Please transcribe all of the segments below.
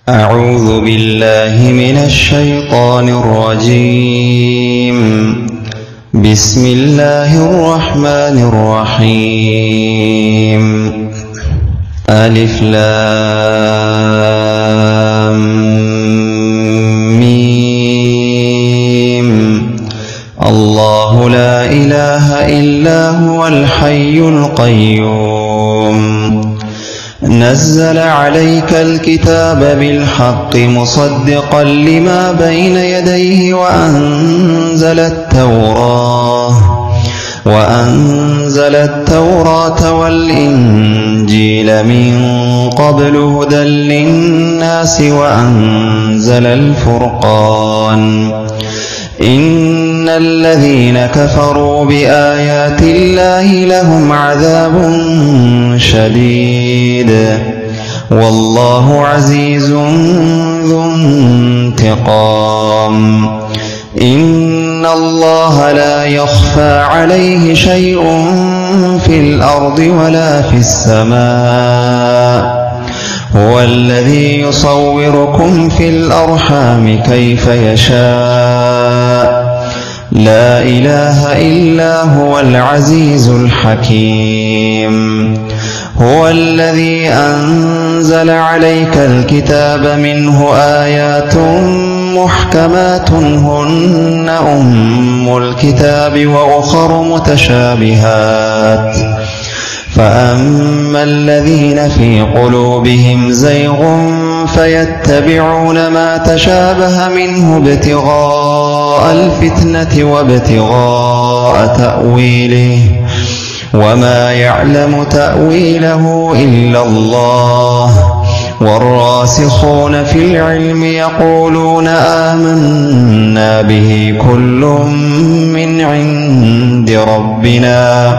أعوذ بالله من الشيطان الرجيم. بسم الله الرحمن الرحيم. ألف لام ميم. الله لا إله إلا هو الحي القيوم. نزل عليك الكتاب بالحق مصدقا لما بين يديه وأنزل التوراة والإنجيل من قبل هدى للناس وأنزل الفرقان. إن الذين كفروا بآيات الله لهم عذاب شديد والله عزيز ذو انتقام. إن الله لا يخفى عليه شيء في الأرض ولا في السماء. هو الذي يصوركم في الأرحام كيف يشاء. لا إله إلا هو العزيز الحكيم. هو الذي أنزل عليك الكتاب منه آيات محكمات هن أم الكتاب وأخر متشابهات. فأما الذين في قلوبهم زيغ فيتبعون ما تشابه منه ابتغاء الفتنة وابتغاء تأويله وما يعلم تأويله إلا الله. والراسخون في العلم يقولون آمنا به كل من عند ربنا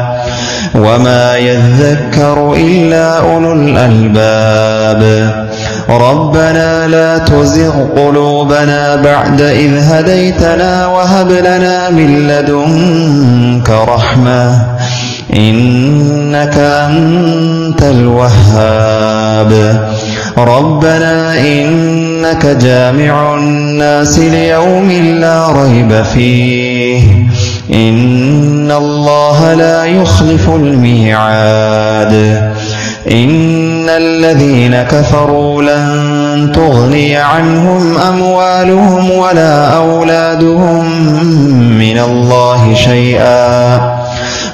وما يذكر إلا أولو الألباب. ربنا لا تزغ قلوبنا بعد إذ هديتنا وهب لنا من لدنك رحمة إنك أنت الوهاب. ربنا إنك جامع الناس ليوم لا ريب فيه. إن الله لا يخلف الميعاد. إن الذين كفروا لن تغني عنهم أموالهم ولا أولادهم من الله شيئا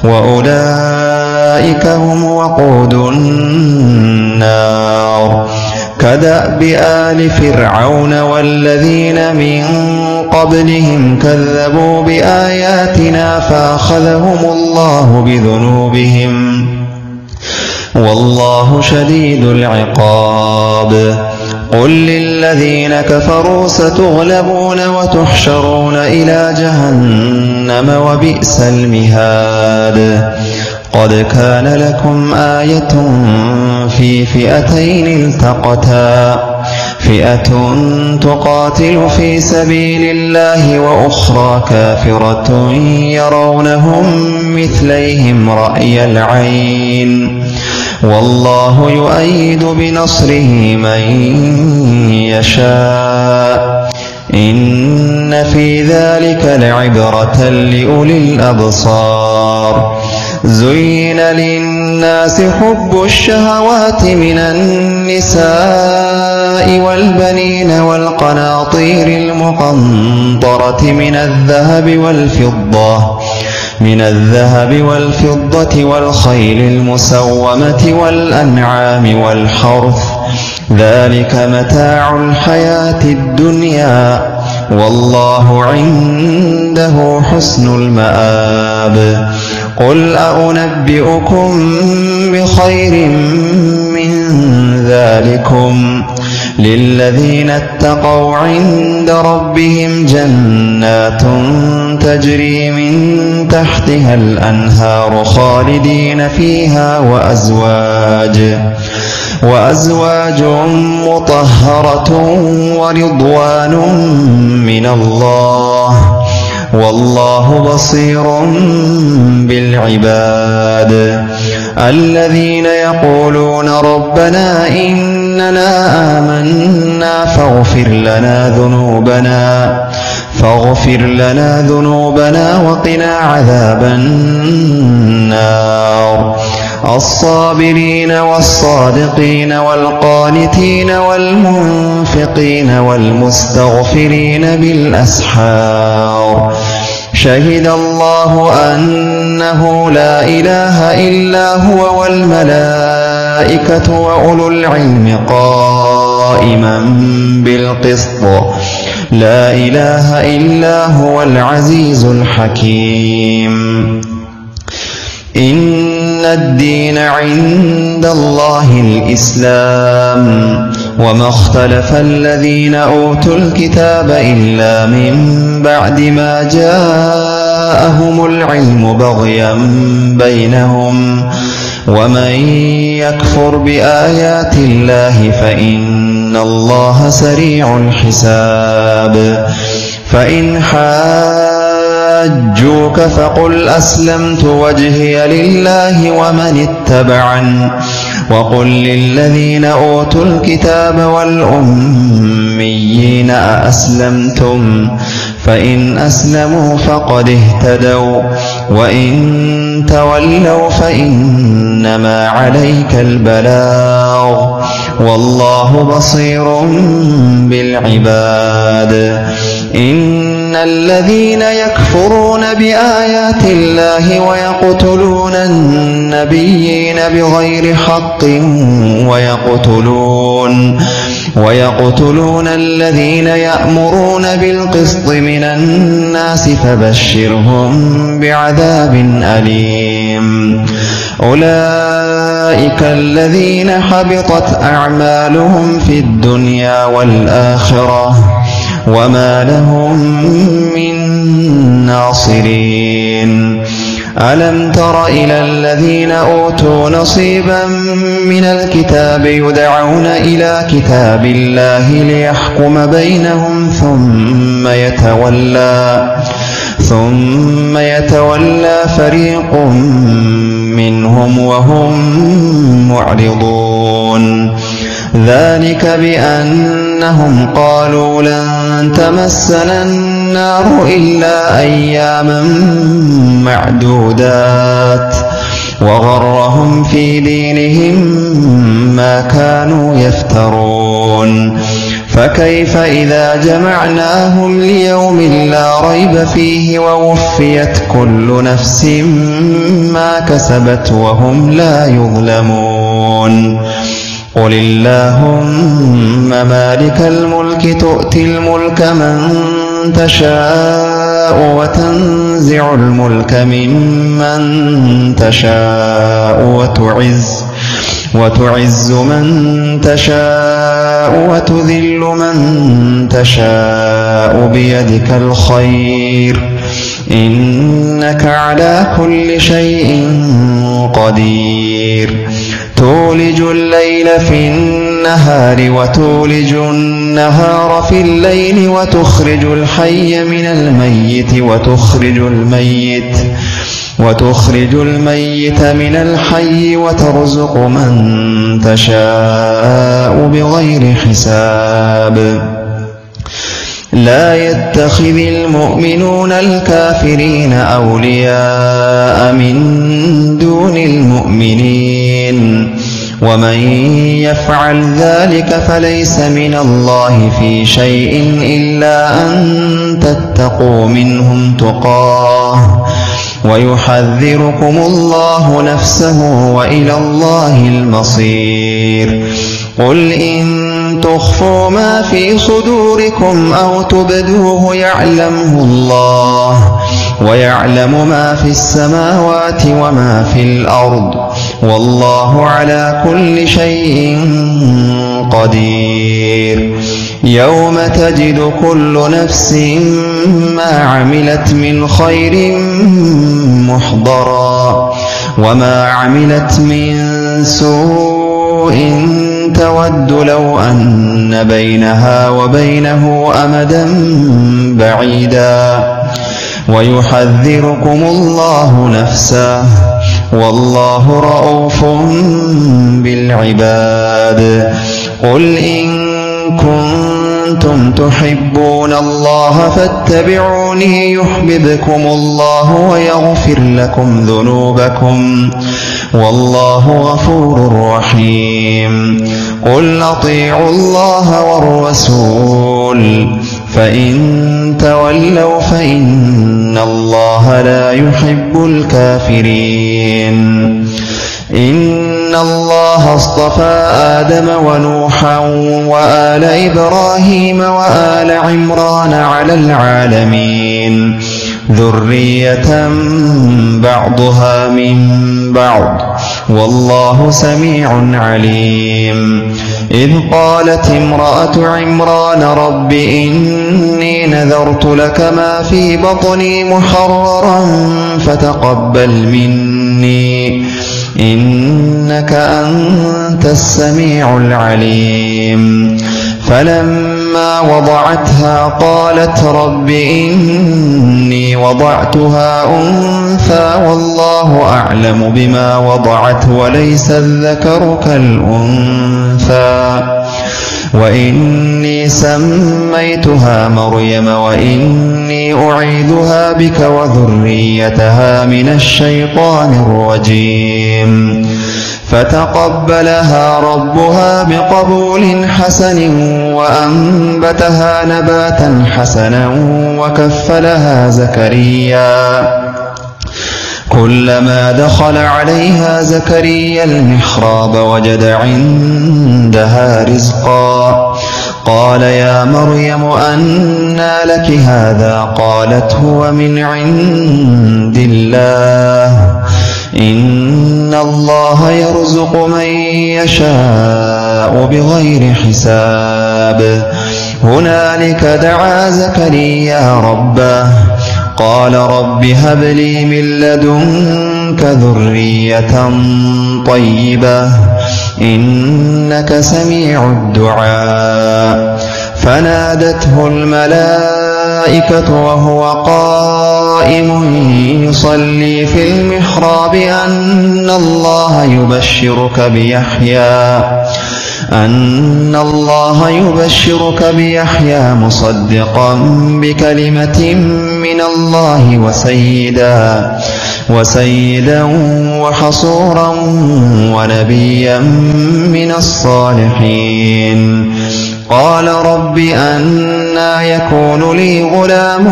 وأولئك هم وقود النار. كدأب آل فرعون والذين من قبلهم كذبوا بآياتنا فأخذهم الله بذنوبهم والله شديد العقاب. قل للذين كفروا ستغلبون وتحشرون إلى جهنم وبئس المهاد. قد كان لكم آية في فئتين التقتا فئة تقاتل في سبيل الله وأخرى كافرة يرونهم مثليهم رأي العين والله يؤيد بنصره من يشاء. إن في ذلك لعبرة لأولي الأبصار. زين للناس حب الشهوات من النساء والبنين والقناطير المقنطرة من الذهب والفضة والخيل المسومة والأنعام والحرث. ذلك متاع الحياة الدنيا والله عنده حسن المآب. قل أنبئكم بخير من ذلكم للذين اتقوا عند ربهم جنات تجري من تحتها الأنهار خالدين فيها وأزواج مطهرة ورضوان من الله والله بصير بالعباد. الذين يقولون ربنا إننا آمنا فاغفر لنا ذنوبنا وقنا عذاب النار. الصابرين والصادقين والقانتين والمنفقين والمستغفرين بالأسحار. شهد الله أنه لا إله إلا هو والملائكة وأولو العلم قائما بالقسط. لا إله إلا هو العزيز الحكيم. إن الدين عند الله الإسلام، وما اختلف الذين أوتوا الكتاب إلا من بعد ما جاءهم العلم بغيا بينهم. ومن يكفر بآيات الله فإن الله سريع الحساب. فإن حاجوك فقل أسلمت وجهي لله ومن اتبعن، وقل للذين أوتوا الكتاب والأميين أأسلمتم؟ فإن أسلموا فقد اهتدوا، وإن تولوا فإنما عليك البلاغ، والله بصير بالعباد. إن الذين يكفرون بآيات الله ويقتلون النبيين بغير حق ويقتلون الذين يأمرون بالقسط من الناس فبشرهم بعذاب أليم. أولئك الذين حبطت أعمالهم في الدنيا والآخرة وما لهم من ناصرين. ألم تر إلى الذين أوتوا نصيبا من الكتاب يدعون إلى كتاب الله ليحكم بينهم ثم يتولى فريق منهم وهم معرضون. ذلك بأنهم قالوا لن تمسنا النار إلا أياما معدودات، وغرهم في دينهم ما كانوا يفترون. فكيف إذا جمعناهم ليوم لا ريب فيه ووفيت كل نفس ما كسبت وهم لا يظلمون. قل اللهم مالك الملك تؤتي الملك من تشاء وتنزع الملك ممن تشاء وتعز من تشاء وتذل من تشاء بيدك الخير، إنك على كل شيء قدير. تولج الليل في النهار وتولج النهار في الليل وتخرج الحي من الميت وتخرج الميت من الحي وترزق من تشاء بغير حساب. لا يتخذ المؤمنون الكافرين أولياء من دون المؤمنين، ومن يفعل ذلك فليس من الله في شيء إلا أن تتقوا منهم تقاه، ويحذركم الله نفسه وإلى الله المصير. قل إن تخفوا ما في صدوركم أو تبدوه يعلمه الله، ويعلم ما في السماوات وما في الأرض، والله على كل شيء قدير. يوم تجد كل نفس ما عملت من خير محضرا، وما عملت من سوء تود لو أن بينها وبينه أمدا بعيدا، ويحذركم الله نفسه، والله رؤوف بالعباد. قل إن كنتم كنتم تحبون الله فاتبعوني يحببكم الله ويغفر لكم ذنوبكم والله غفور رحيم. قل أطيعوا الله والرسول فإن تولوا فإن الله لا يحب الكافرين. إن الله اصطفى آدم ونوحا وآل إبراهيم وآل عمران على العالمين ذرية بعضها من بعض والله سميع عليم. إذ قالت امرأة عمران رب إني نذرت لك ما في بطني محررا فتقبل مني إنك أنت السميع العليم. فلما وضعتها قالت رب إني وضعتها أنثى والله أعلم بما وضعت وليس الذكر كالأنثى وإني سميتها مريم وإني أعيذها بك وذريتها من الشيطان الرجيم. فتقبلها ربها بقبول حسن وأنبتها نباتا حسنا وكفلها زكريا. كلما دخل عليها زكريا المحراب وجد عندها رزقا قال يا مريم أنى لك هذا قالت هو من عند الله إن الله يرزق من يشاء بغير حساب. هنالك دعا زكريا ربه قال رب هب لي من لدنك ذرية طيبة إنك سميع الدعاء. فنادته الملائكة وهو قائم يصلي في المحراب أن الله يبشرك بيحيى مصدقا بكلمة من الله وسيدا وحصورا ونبيا من الصالحين. قال رب أنى يكون لي غلام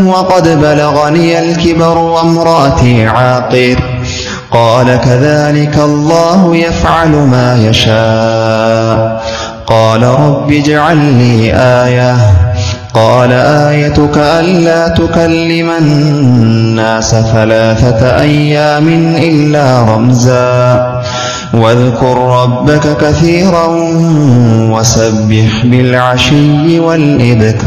وقد بلغني الكبر وامرأتي عاقر قال كذلك الله يفعل ما يشاء. قال رب اجعل لي آية قال آيتك ألا تكلم الناس 3 أيام إلا رمزا واذكر ربك كثيرا وسبح بالعشي والإبكار.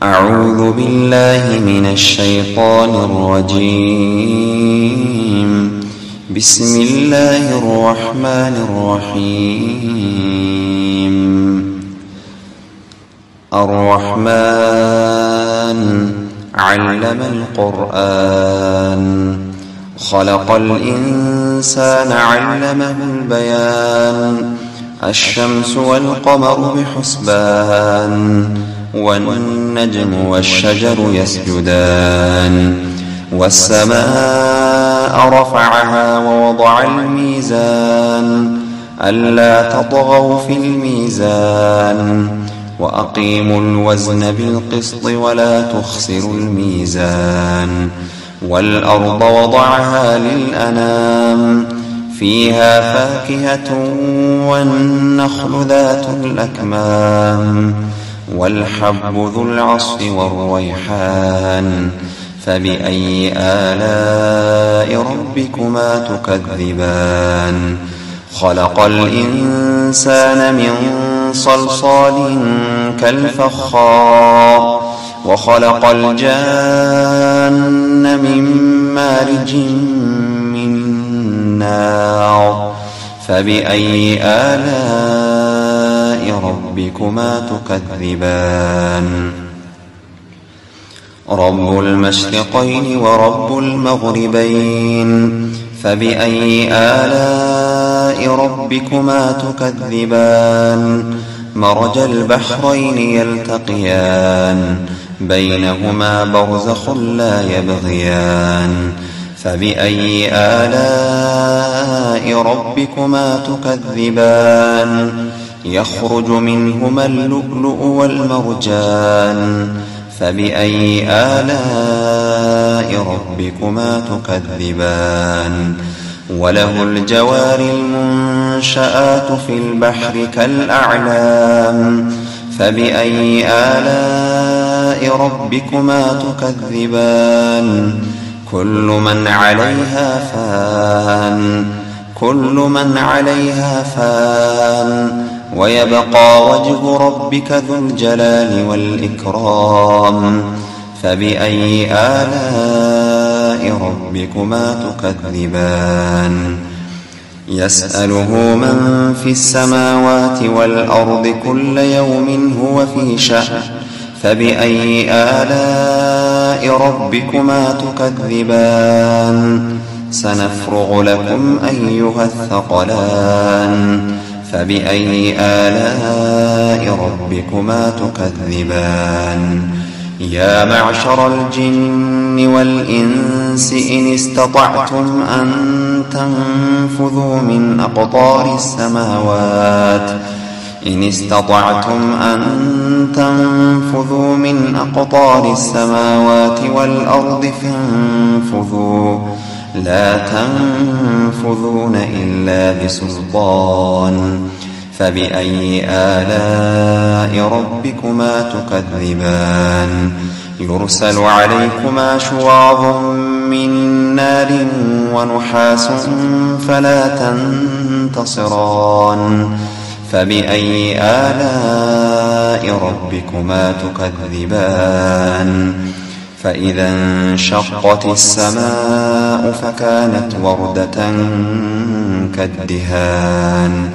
أعوذ بالله من الشيطان الرجيم. بسم الله الرحمن الرحيم. الرحمن علم القرآن خلق الإنسان علمه البيان. الشمس والقمر بحسبان والنجم والشجر يسجدان. والسماء رفعها ووضع الميزان ألا تطغوا في الميزان وأقيموا الوزن بالقسط ولا تخسروا الميزان. والأرض وضعها للأنام فيها فاكهة والنخل ذات الأكمام والحب ذو العصف والريحان. فبأي آلاء ربكما تكذبان. خلق الإنسان من صلصال كالفخار وخلق الجان من مارج من نار. فبأي آلاء ربكما تكذبان. رب المشرقين ورب المغربين. فبأي آلاء ربكما تكذبان مرج البحرين يلتقيان بينهما برزخ لا يبغيان فبأي آلاء ربكما تكذبان يخرج منهما اللؤلؤ والمرجان فبأي آلاء ربكما تكذبان وله الجوار المنشآت في البحر كالأعلام فبأي آلاء ربكما تكذبان كل من عليها فان ويبقى وجه ربك ذو الجلال والإكرام فبأي آلاء ربكما تكذبان يسأله من في السماوات والأرض كل يوم هو في شأن فبأي آلاء ربكما تكذبان سنفرغ لكم أيها الثقلان فبأي آلاء ربكما تكذبان يا معشر الجن والإنس إن استطعتم أن تنفذوا من أقطار السماوات والأرض فانفذوا لا تنفذون إلا بسلطان فبأي آلاء ربكما تكذبان يرسل عليكما شواظ من نار ونحاس فلا تنتصران فبأي آلاء ربكما تكذبان فإذا انشقت السماء فكانت وردة كالدهان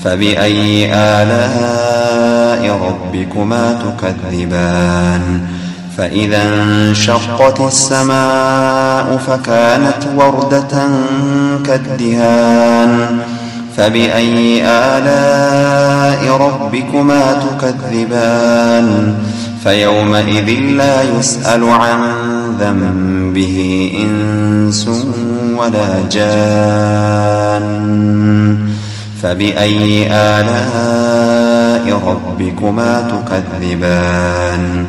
فبأي آلاء ربكما تكذبان فإذا انشقت السماء فكانت وردة كالدهان فبأي آلاء ربكما تكذبان فيومئذ لا يسأل عن ذنبه إنس ولا جان فبأي آلاء ربكما تكذبان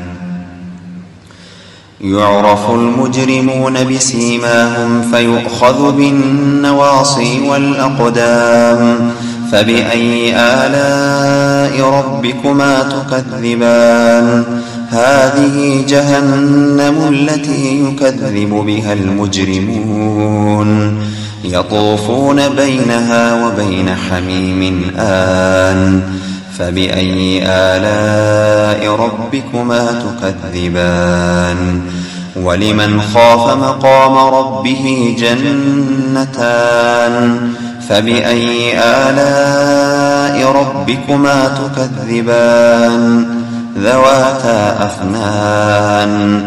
يعرف المجرمون بسيماهم فيؤخذ بالنواصي والأقدام فبأي آلاء ربكما تكذبان هذه جهنم التي يكذب بها المجرمون يطوفون بينها وبين حميم آن فبأي آلاء ربكما تكذبان ولمن خاف مقام ربه جنتان فبأي آلاء ربكما تكذبان ذواتا أفنان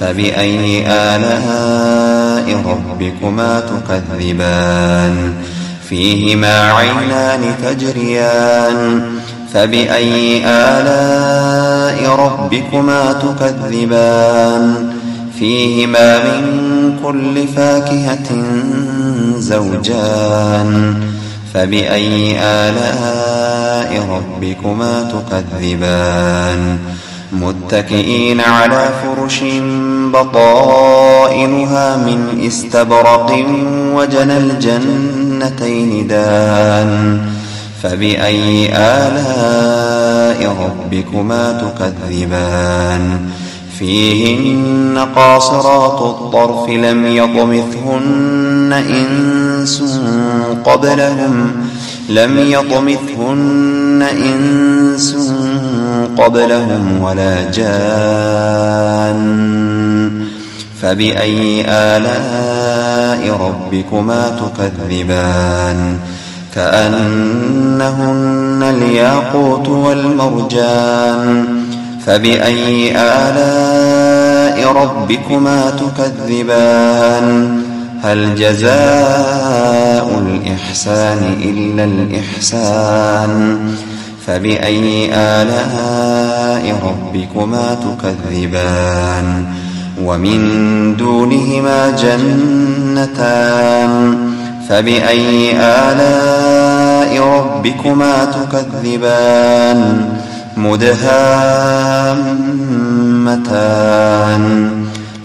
فبأي آلاء ربكما تكذبان فيهما عينان تجريان فبأي آلاء ربكما تكذبان فيهما من كل فاكهة زوجان فبأي آلاء ربكما تكذبان متكئين على فرش بطائنها من استبرق وجنى الجنتين دان فبأي آلاء ربكما تكذبان فيهن قاصرات الطرف لم يطمثهن إنس قبلهم ولا جان فبأي آلاء ربكما تكذبان كأنهن الياقوت والمرجان فبأي آلاء ربكما تكذبان هل جزاء الإحسان إلا الإحسان فبأي آلاء ربكما تكذبان ومن دونهما جنتان فبأي آلاء ربكما تكذبان مدهامتان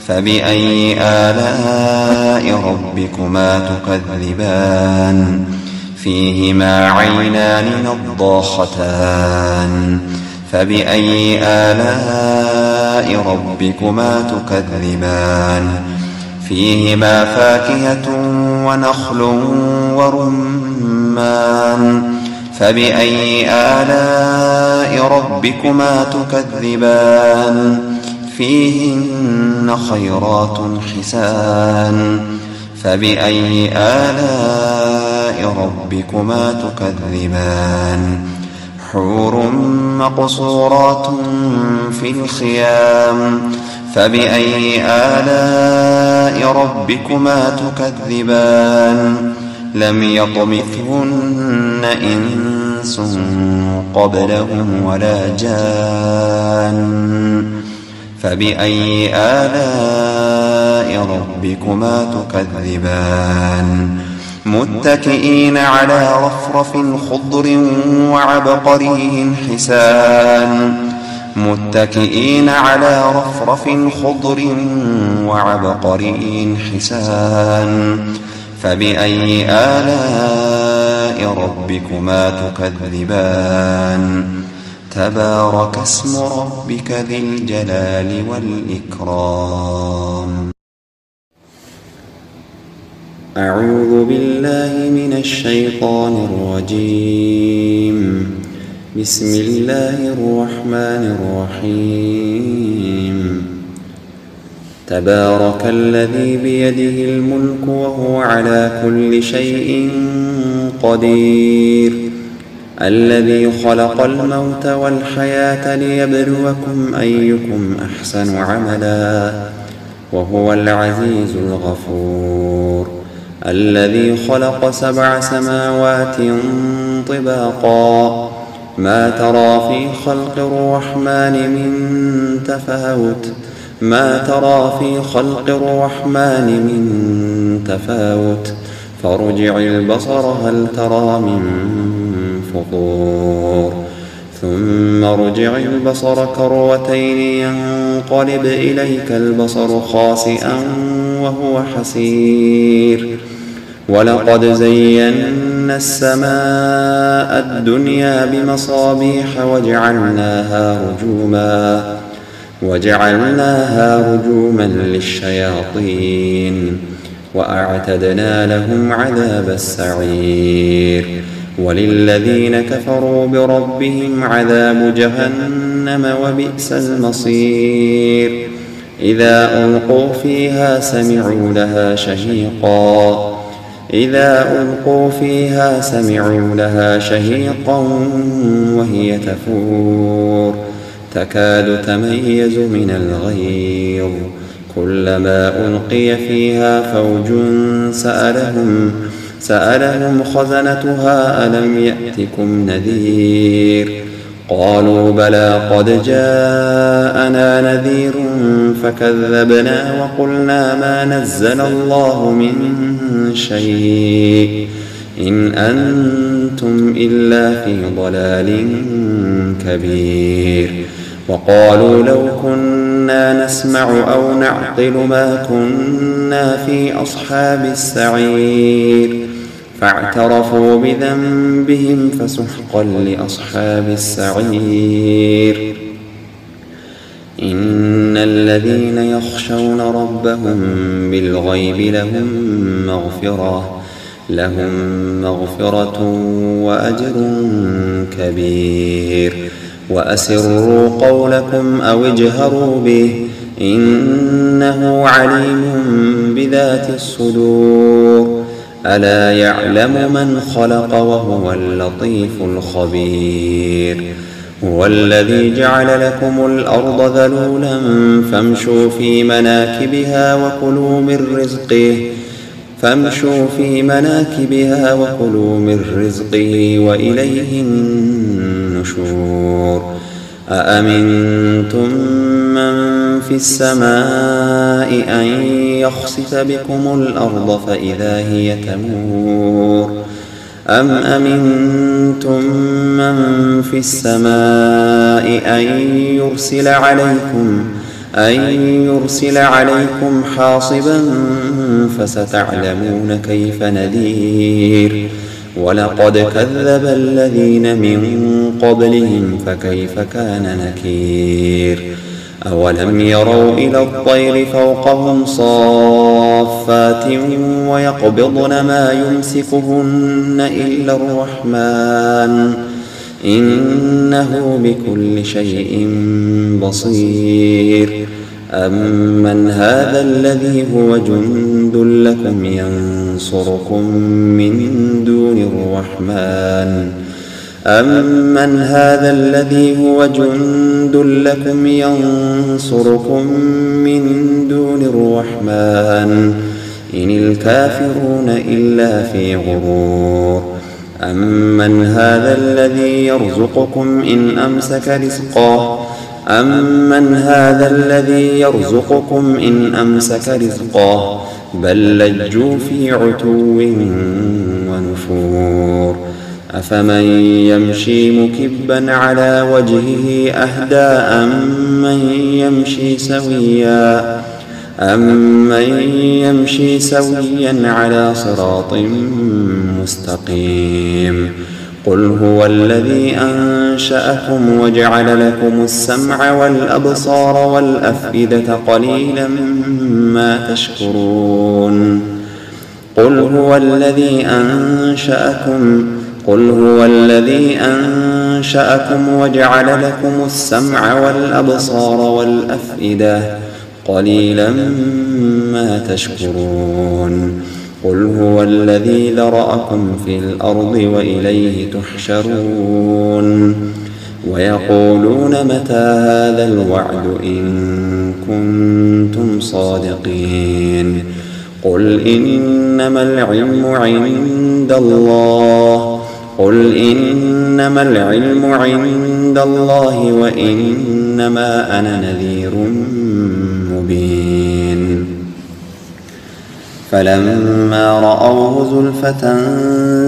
فبأي آلاء ربكما تكذبان فيهما عينان نضاختان فبأي آلاء ربكما تكذبان فيهما فاكهة ونخل ورمان فبأي آلاء ربكما تكذبان فيهن خيرات حسان فبأي آلاء ربكما تكذبان حور مقصورات في الخيام فبأي آلاء ربكما تكذبان لم يطمثهن إنس قبلهم ولا جان فبأي آلاء ربكما تكذبان متكئين على رفرف خضر وعبقري حسان متكئين على رفرف خضر وعبقري حسان فبأي آلاء ربكما تكذبان تبارك اسم ربك ذي الجلال والإكرام أعوذ بالله من الشيطان الرجيم بسم الله الرحمن الرحيم تبارك الذي بيده الملك وهو على كل شيء قدير الذي خلق الموت والحياة ليبلوكم أيكم أحسن عملا وهو العزيز الغفور الذي خلق 7 سماوات طباقا ما ترى في خلق الرحمن من تفاوت فارجع البصر هل ترى من فطور ثم ارجع البصر كرتين ينقلب إليك البصر خاسئا وهو حسير ولقد زينا السماء الدنيا بمصابيح وجعلناها رجوما للشياطين وأعتدنا لهم عذاب السعير وللذين كفروا بربهم عذاب جهنم وبئس المصير إذا ألقوا فيها سمعوا لها شهيقا وهي تفور تكاد تميز من الغيظ كلما ألقي فيها فوج سألهم خزنتها ألم يأتكم نذير قالوا بلى قد جاءنا نذير فكذبنا وقلنا ما نزل الله من شيء إن أنتم إلا في ضلال كبير وقالوا لو كنا نسمع أو نعقل ما كنا في أصحاب السعير فاعترفوا بذنبهم فسحقا لأصحاب السعير إن الذين يخشون ربهم بالغيب لهم مغفرة وأجر كبير وأسروا قولكم أو اجهروا به إنه عليم بذات الصدور ألا يعلم من خلق وهو اللطيف الخبير هو الذي جعل لكم الأرض ذلولا فامشوا في مناكبها وكلوا من رزقه فامشوا في مناكبها وكلوا من رزقه وإليه النشور أأمنتم من في السماء أن يخسف بكم الأرض فإذا هي تمور أم أمنتم من في السماء أن يرسل عليكم حاصبا فستعلمون كيف نذير ولقد كذب الذين من قبلهم فكيف كان نكير أولم يروا إلى الطير فوقهم صافات ويقبضن ما يمسكهن إلا الرحمن إنه بكل شيء بصير أمن هذا الذي هو جند لكم ينصركم من دون الرحمن أمن هذا الذي هو جند لكم ينصركم من دون الرحمن إن الكافرون إلا في غرور أمن هذا الذي يرزقكم إن أمسك رزقه بل لجوا في عتو ونفور أفمن يمشي مكبا على وجهه أهدى أمن يمشي سويا على صراط مستقيم قل هو الذي أنشأكم وجعل لكم السمع والأبصار والأفئدة قليلا ما تشكرون قل هو الذي أنشأكم وجعل لكم السمع والأبصار والأفئدة قليلا ما تشكرون قل هو الذي ذرأكم في الأرض وإليه تحشرون ويقولون متى هذا الوعد إن كنتم صادقين قل إنما العلم عند الله وإنما أنا نذير مبين فلما رأوه زلفة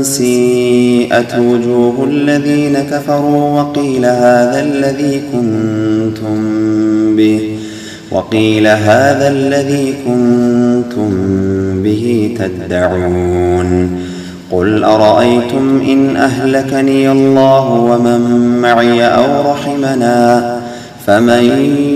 سيئت وجوه الذين كفروا وقيل هذا الذي كنتم به تدعون قل أرأيتم إن أهلكني الله ومن معي أو رحمنا فمن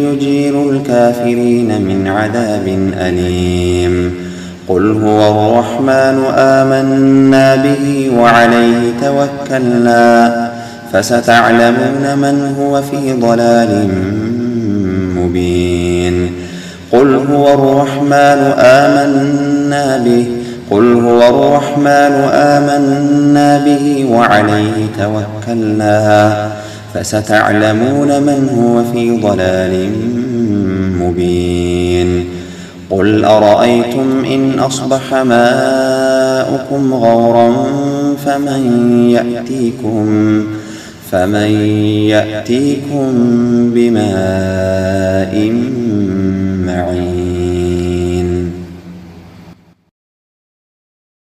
يجير الكافرين من عذاب أليم قل هو الرحمن آمنا به وعليه توكلنا فستعلمون من هو في ضلال مبين قل هو الرحمن آمنا به وعليه توكلنا فستعلمون من هو في ضلال مبين قل أرأيتم إن أصبح ماؤكم غورا فمن يأتيكم بماء معين